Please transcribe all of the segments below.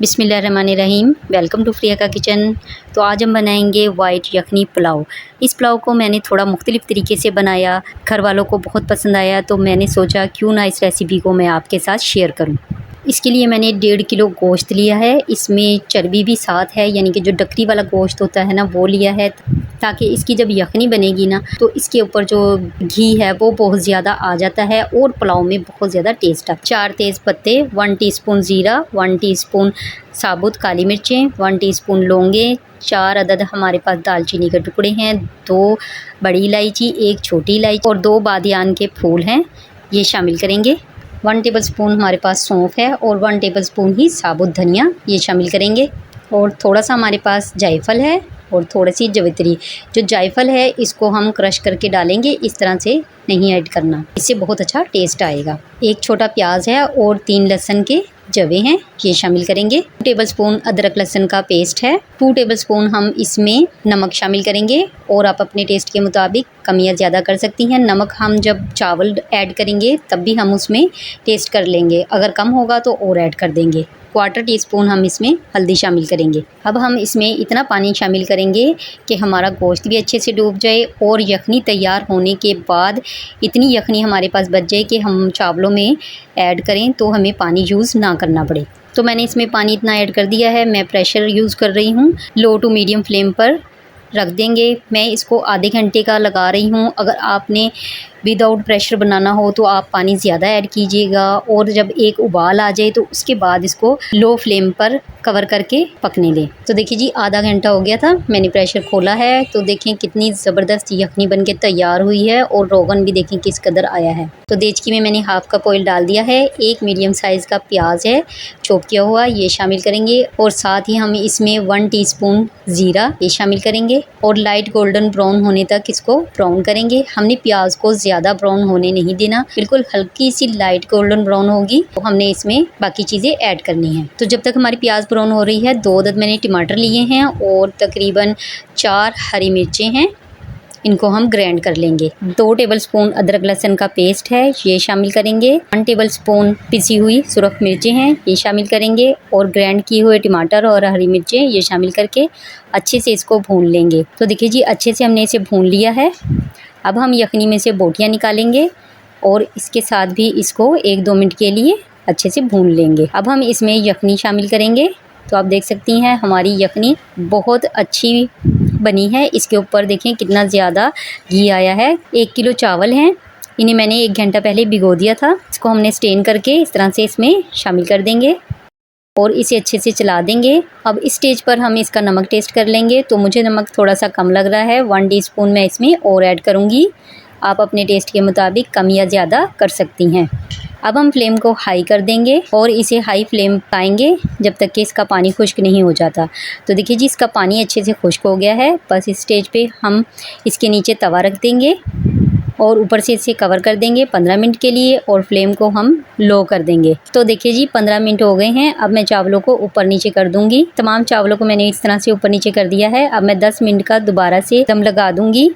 बिस्मिल्लाहिर्रहमानिर्रहीम। Welcome to प्रिया का kitchen. तो आज हम बनाएंगे वाइट यखनी पुलाव। इस पुलाव को मैंने थोड़ा मुख्तलिफ़ तरीके से बनाया, घर वालों को बहुत पसंद आया, तो मैंने सोचा क्यों ना इस रेसिपी को मैं आपके साथ शेयर करूं। इसके लिए मैंने 1.5 किलो गोश्त लिया है। इसमें चर्बी भी साथ है, यानी कि जो डकरी वाला गोश्त होता है ना, वो लिया है, ताकि इसकी जब यखनी बनेगी ना तो इसके ऊपर जो घी है वो बहुत ज़्यादा आ जाता है और पुलाव में बहुत ज़्यादा टेस्ट आता है। 4 तेज़ पत्ते, 1 टीस्पून ज़ीरा, 1 टीस्पून साबुत काली मिर्चें, 1 टीस्पून लौंगे, 4 अदद हमारे पास दालचीनी के टुकड़े हैं, 2 बड़ी इलायची, 1 छोटी इलायची और 2 बादियान के फूल हैं, ये शामिल करेंगे। 1 टेबलस्पून हमारे पास सौंफ है और 1 टेबलस्पून ही साबुत धनिया, ये शामिल करेंगे। और थोड़ा सा हमारे पास जायफल है और थोड़ी सी जवित्री। जो जायफल है इसको हम क्रश करके डालेंगे, इस तरह से नहीं ऐड करना, इससे बहुत अच्छा टेस्ट आएगा। 1 छोटा प्याज है और 3 लहसुन के जवे हैं, ये शामिल करेंगे। 2 टेबलस्पून अदरक लहसुन का पेस्ट है। 2 टेबलस्पून हम इसमें नमक शामिल करेंगे और आप अपने टेस्ट के मुताबिक कम या ज़्यादा कर सकती हैं। नमक हम जब चावल ऐड करेंगे तब भी हम उसमें टेस्ट कर लेंगे, अगर कम होगा तो और ऐड कर देंगे। 1/4 टीस्पून हम इसमें हल्दी शामिल करेंगे। अब हम इसमें इतना पानी शामिल करेंगे कि हमारा गोश्त भी अच्छे से डूब जाए और यखनी तैयार होने के बाद इतनी यखनी हमारे पास बच जाए कि हम चावलों में ऐड करें तो हमें पानी यूज़ ना करना पड़े। तो मैंने इसमें पानी इतना ऐड कर दिया है। मैं प्रेशर यूज़ कर रही हूँ, लो टू मीडियम फ्लेम पर रख देंगे। मैं इसको आधे घंटे का लगा रही हूँ। अगर आपने विदाउट प्रेशर बनाना हो तो आप पानी ज़्यादा ऐड कीजिएगा और जब एक उबाल आ जाए तो उसके बाद इसको लो फ्लेम पर कवर करके पकने दें। तो देखिए जी, आधा घंटा हो गया था, मैंने प्रेशर खोला है तो देखें कितनी ज़बरदस्त यखनी बन के तैयार हुई है और रोगन भी देखें किस कदर आया है। तो देचकी में मैंने 1/2 कप ऑयल डाल दिया है। 1 मीडियम साइज़ का प्याज है चॉप किया हुआ, ये शामिल करेंगे और साथ ही हम इसमें 1 टीस्पून ज़ीरा ये शामिल करेंगे और लाइट गोल्डन ब्राउन होने तक इसको ब्राउन करेंगे। हमने प्याज को ज़्यादा ब्राउन होने नहीं देना, बिल्कुल हल्की सी लाइट गोल्डन ब्राउन होगी तो हमने इसमें बाकी चीज़ें ऐड करनी है। तो जब तक हमारी प्याज ब्राउन हो रही है, 2 अदद मैंने टमाटर लिए हैं और तकरीबन 4 हरी मिर्चें हैं, इनको हम ग्राइंड कर लेंगे। 2 टेबलस्पून अदरक लहसुन का पेस्ट है, ये शामिल करेंगे। 1 टेबलस्पून पिसी हुई सुरख मिर्चें हैं, ये शामिल करेंगे और ग्राइंड किए हुए टमाटर और हरी मिर्चें ये शामिल करके अच्छे से इसको भून लेंगे। तो देखिए जी, अच्छे से हमने इसे भून लिया है। अब हम यखनी में से बोटियाँ निकालेंगे और इसके साथ भी इसको 1-2 मिनट के लिए अच्छे से भून लेंगे। अब हम इसमें यखनी शामिल करेंगे। तो आप देख सकती हैं हमारी यखनी बहुत अच्छी बनी है। इसके ऊपर देखें कितना ज़्यादा घी आया है। 1 किलो चावल हैं, इन्हें मैंने 1 घंटा पहले भिगो दिया था। इसको हमने स्टेन करके इस तरह से इसमें शामिल कर देंगे और इसे अच्छे से चला देंगे। अब इस स्टेज पर हम इसका नमक टेस्ट कर लेंगे। तो मुझे नमक थोड़ा सा कम लग रहा है, 1 टीस्पून मैं इसमें और ऐड करूँगी। आप अपने टेस्ट के मुताबिक कम या ज़्यादा कर सकती हैं। अब हम फ्लेम को हाई कर देंगे और इसे हाई फ्लेम पाएंगे जब तक कि इसका पानी खुश्क नहीं हो जाता। तो देखिए जी, इसका पानी अच्छे से खुश्क हो गया है। बस इस स्टेज पे हम इसके नीचे तवा रख देंगे और ऊपर से इसे कवर कर देंगे 15 मिनट के लिए और फ्लेम को हम लो कर देंगे। तो देखिए जी, 15 मिनट हो गए हैं। अब मैं चावलों को ऊपर नीचे कर दूंगी। तमाम चावलों को मैंने इस तरह से ऊपर नीचे कर दिया है। अब मैं 10 मिनट का दोबारा से दम लगा दूंगी।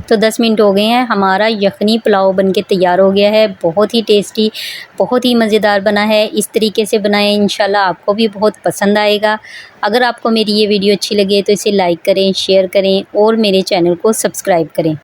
तो 10 मिनट हो गए हैं, हमारा यखनी पुलाव बनके तैयार हो गया है। बहुत ही टेस्टी, बहुत ही मज़ेदार बना है। इस तरीके से बनाएं, इंशाल्लाह आपको भी बहुत पसंद आएगा। अगर आपको मेरी ये वीडियो अच्छी लगे तो इसे लाइक करें, शेयर करें और मेरे चैनल को सब्सक्राइब करें।